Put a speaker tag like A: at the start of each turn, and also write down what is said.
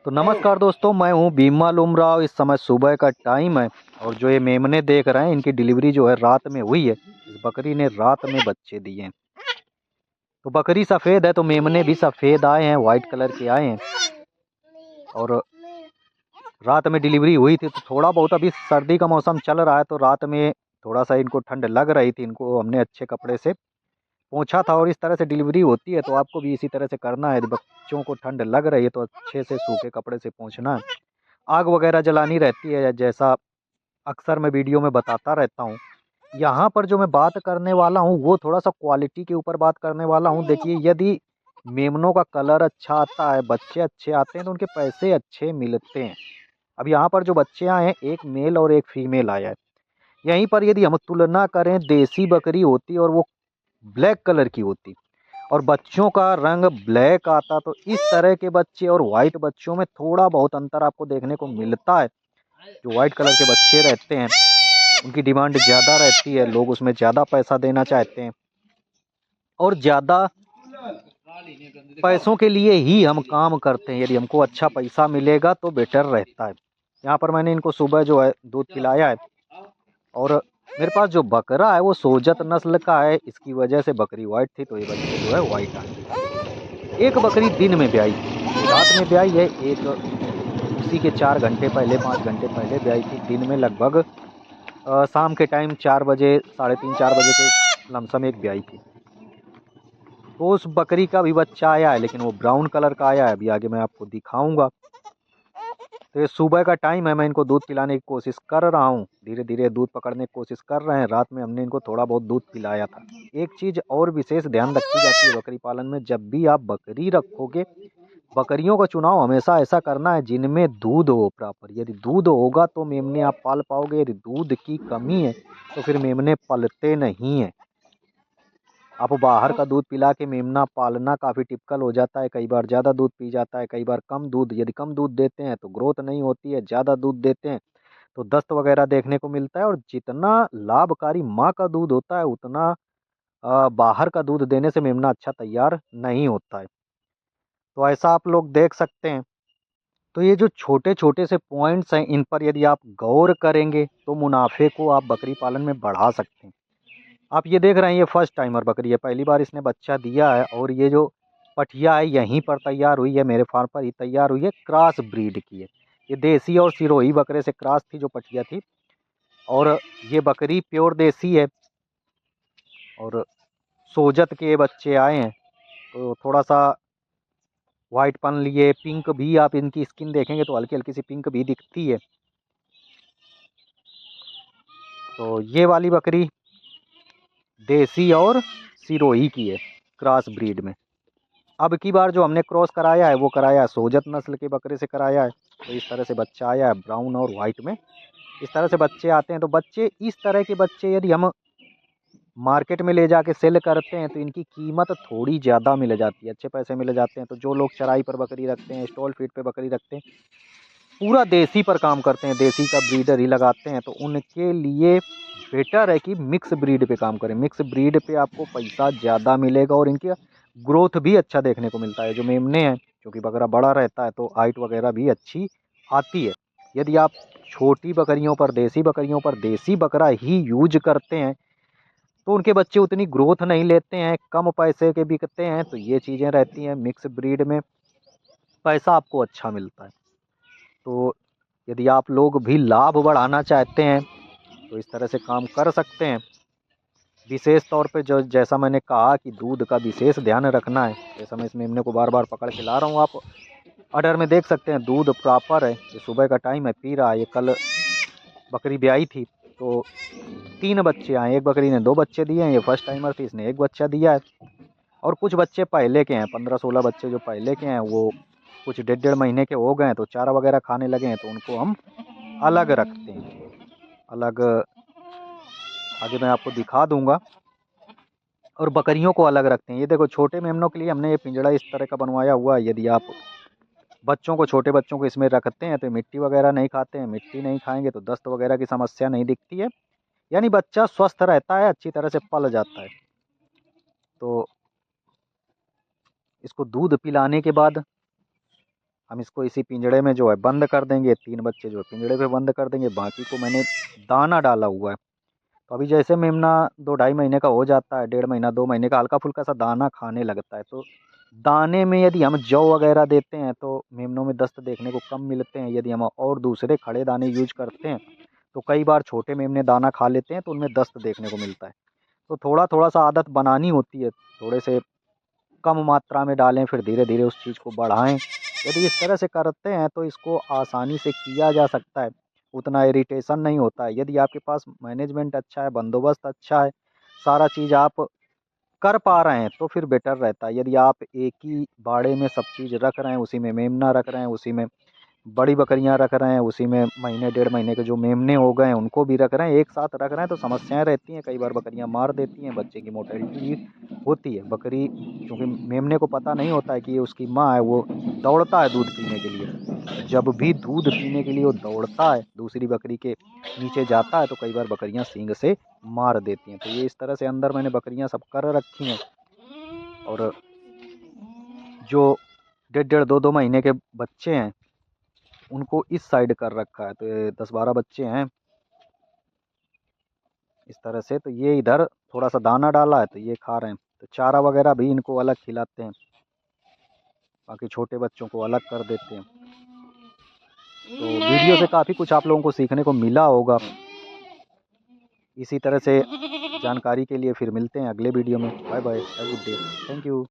A: तो नमस्कार दोस्तों, मैं हूं भीमा लुमराव। इस समय सुबह का टाइम है और जो ये मेमने देख रहे हैं इनकी डिलीवरी जो है रात में हुई है। इस बकरी ने रात में बच्चे दिए हैं। तो बकरी सफ़ेद है तो मेमने भी सफ़ेद आए हैं, वाइट कलर के आए हैं। और रात में डिलीवरी हुई थी तो थोड़ा बहुत अभी सर्दी का मौसम चल रहा है तो रात में थोड़ा सा इनको ठंड लग रही थी। इनको हमने अच्छे कपड़े से पोंछा था और इस तरह से डिलीवरी होती है तो आपको भी इसी तरह से करना है। यदि बच्चों को ठंड लग रही है तो अच्छे से सूखे कपड़े से पोंछना है। आग वगैरह जलानी रहती है, जैसा अक्सर मैं वीडियो में बताता रहता हूँ। यहाँ पर जो मैं बात करने वाला हूँ वो थोड़ा सा क्वालिटी के ऊपर बात करने वाला हूँ। देखिए, यदि मेमनों का कलर अच्छा आता है, बच्चे अच्छे आते हैं तो उनके पैसे अच्छे मिलते हैं। अब यहाँ पर जो बच्चे आए हैं, एक मेल और एक फीमेल आया है। यहीं पर यदि हम तुलना करें, देसी बकरी होती और वो ब्लैक कलर की होती और बच्चों का रंग ब्लैक आता तो इस तरह के बच्चे और वाइट बच्चों में थोड़ा बहुत अंतर आपको देखने को मिलता है। जो वाइट कलर के बच्चे रहते हैं उनकी डिमांड ज़्यादा रहती है, लोग उसमें ज़्यादा पैसा देना चाहते हैं और ज़्यादा पैसों के लिए ही हम काम करते हैं। यदि हमको अच्छा पैसा मिलेगा तो बेटर रहता है। यहाँ पर मैंने इनको सुबह जो है दूध पिलाया है और मेरे पास जो बकरा है वो सोजत नस्ल का है। इसकी वजह से बकरी वाइट थी तो ये बच्चे जो है वाइट आए। एक बकरी दिन में ब्याई थी, ये रात में ब्याई है। एक उसी के 4 घंटे पहले 5 घंटे पहले ब्याई थी। दिन में लगभग शाम के टाइम 4 बजे, साढ़े 3-4 बजे के लमसम एक ब्याई थी। तो उस बकरी का भी बच्चा आया है, लेकिन वो ब्राउन कलर का आया है। अभी आगे मैं आपको दिखाऊंगा। तो ये सुबह का टाइम है, मैं इनको दूध पिलाने की कोशिश कर रहा हूँ। धीरे धीरे दूध पकड़ने की कोशिश कर रहे हैं। रात में हमने इनको थोड़ा बहुत दूध पिलाया था। एक चीज़ और विशेष ध्यान रखी जाती है बकरी पालन में, जब भी आप बकरी रखोगे, बकरियों का चुनाव हमेशा ऐसा करना है जिनमें दूध हो प्रॉपर। यदि दूध होगा तो मेमने आप पाल पाओगे। यदि दूध की कमी है तो फिर मेमने पलते नहीं हैं। आप बाहर का दूध पिला के मेमना पालना काफ़ी टिपिकल हो जाता है। कई बार ज़्यादा दूध पी जाता है, कई बार कम दूध। यदि कम दूध देते हैं तो ग्रोथ नहीं होती है, ज़्यादा दूध देते हैं तो दस्त वगैरह देखने को मिलता है। और जितना लाभकारी माँ का दूध होता है उतना बाहर का दूध देने से मेमना अच्छा तैयार नहीं होता है। तो ऐसा आप लोग देख सकते हैं। तो ये जो छोटे-छोटे से पॉइंट्स हैं, इन पर यदि आप गौर करेंगे तो मुनाफ़े को आप बकरी पालन में बढ़ा सकते हैं। आप ये देख रहे हैं, ये फर्स्ट टाइमर बकरी है, पहली बार इसने बच्चा दिया है। और ये जो पठिया है यहीं पर तैयार हुई है, मेरे फार्म पर ही तैयार हुई है, क्रॉस ब्रीड की है। ये देसी और सिरोही बकरे से क्रॉस थी जो पठिया थी। और ये बकरी प्योर देसी है और सोजत के बच्चे आए हैं तो थोड़ा-सा व्हाइटपन लिए, पिंक भी आप इनकी स्किन देखेंगे तो हल्की-हल्की सी पिंक भी दिखती है। तो ये वाली बकरी देसी और सिरोही की है, क्रॉस ब्रीड में। अब की बार जो हमने क्रॉस कराया है वो कराया है सोजत नस्ल के बकरे से कराया है। तो इस तरह से बच्चा आया है ब्राउन और वाइट में। इस तरह से बच्चे आते हैं। तो बच्चे, इस तरह के बच्चे यदि हम मार्केट में ले जाके सेल करते हैं तो इनकी कीमत थोड़ी ज़्यादा मिल जाती है, अच्छे पैसे मिल जाते हैं। तो जो लोग चराई पर बकरी रखते हैं, स्टॉल फीड पे बकरी रखते हैं, पूरा देसी पर काम करते हैं, देसी का ब्रीडर ही लगाते हैं, तो उनके लिए बेटर है कि मिक्स ब्रीड पे काम करें। मिक्स ब्रीड पे आपको पैसा ज़्यादा मिलेगा और इनकी ग्रोथ भी अच्छा देखने को मिलता है। जो मेमने हैं, क्योंकि बकरा बड़ा रहता है तो हाइट वगैरह भी अच्छी आती है। यदि आप छोटी बकरियों पर, देसी बकरियों पर देसी बकरा ही यूज करते हैं तो उनके बच्चे उतनी ग्रोथ नहीं लेते हैं, कम पैसे के बिकते हैं। तो ये चीज़ें रहती हैं। मिक्स ब्रीड में पैसा आपको अच्छा मिलता है। तो यदि आप लोग भी लाभ बढ़ाना चाहते हैं तो इस तरह से काम कर सकते हैं। विशेष तौर पे जो, जैसा मैंने कहा कि दूध का विशेष ध्यान रखना है। जैसा मैं इस मेमने को बार बार पकड़ के ला रहा हूँ, आप अडर में देख सकते हैं दूध प्रॉपर है। ये सुबह का टाइम है, पी रहा है। ये कल बकरी ब्याई थी तो 3 बच्चे आए। एक बकरी ने 2 बच्चे दिए हैं, ये फर्स्ट टाइमर थी, इसने 1 बच्चा दिया है। और कुछ बच्चे पहले के हैं, 15-16 बच्चे जो पहले के हैं वो कुछ डेढ़ महीने के हो गए हैं तो चारा वगैरह खाने लगे हैं तो उनको हम अलग रखते हैं। अलग आगे मैं आपको दिखा दूंगा। और बकरियों को अलग रखते हैं। ये देखो, छोटे मेमनों के लिए हमने ये पिंजड़ा इस तरह का बनवाया हुआ है। यदि आप बच्चों को, छोटे बच्चों को इसमें रखते हैं तो मिट्टी वगैरह नहीं खाते हैं। मिट्टी नहीं खाएंगे तो दस्त वगैरह की समस्या नहीं दिखती है। यानी बच्चा स्वस्थ रहता है, अच्छी तरह से पल जाता है। तो इसको दूध पिलाने के बाद हम इसको इसी पिंजड़े में जो है बंद कर देंगे। 3 बच्चे जो है पिंजड़े पे बंद कर देंगे, बाकी को मैंने दाना डाला हुआ है। तो अभी जैसे मेमना 2 ढाई महीने का हो जाता है, 1.5 महीना 2 महीने का, हल्का फुल्का सा दाना खाने लगता है। तो दाने में यदि हम जौ वगैरह देते हैं तो मेमनों में दस्त देखने को कम मिलते हैं। यदि हम और दूसरे खड़े दाने यूज करते हैं तो कई बार छोटे मेमने दाना खा लेते हैं तो उनमें दस्त देखने को मिलता है। तो थोड़ा थोड़ा सा आदत बनानी होती है, थोड़े से कम मात्रा में डालें, फिर धीरे धीरे उस चीज़ को बढ़ाएं। यदि इस तरह से करते हैं तो इसको आसानी से किया जा सकता है, उतना इरिटेशन नहीं होता है। यदि आपके पास मैनेजमेंट अच्छा है, बंदोबस्त अच्छा है, सारा चीज़ आप कर पा रहे हैं तो फिर बेटर रहता है। यदि आप एक ही बाड़े में सब चीज़ रख रहे हैं, उसी में मेमना रख रहे हैं, उसी में बड़ी बकरियां रख रहे हैं, उसी में महीने 1.5 महीने के जो मेमने हो गए हैं उनको भी रख रहे हैं, एक साथ रख रहे हैं, तो समस्याएं रहती हैं। कई बार बकरियां मार देती हैं, बच्चे की मोर्टेलिटी भी होती है। बकरी, क्योंकि मेमने को पता नहीं होता है कि ये उसकी माँ है, वो दौड़ता है दूध पीने के लिए। जब भी दूध पीने के लिए वो दौड़ता है, दूसरी बकरी के नीचे जाता है, तो कई बार बकरियां सींग से मार देती हैं। तो ये इस तरह से अंदर मैंने बकरियां सब कर रखी हैं। और जो 1.5 1.5 2 2 महीने के बच्चे हैं उनको इस साइड कर रखा है। तो ये 10 12 बच्चे हैं इस तरह से। तो ये इधर थोड़ा सा दाना डाला है तो ये खा रहे हैं। तो चारा वगैरह भी इनको अलग खिलाते हैं, बाकी छोटे बच्चों को अलग कर देते हैं। तो वीडियो से काफ़ी कुछ आप लोगों को सीखने को मिला होगा। इसी तरह से जानकारी के लिए फिर मिलते हैं अगले वीडियो में। Bye bye, have a good day, thank you.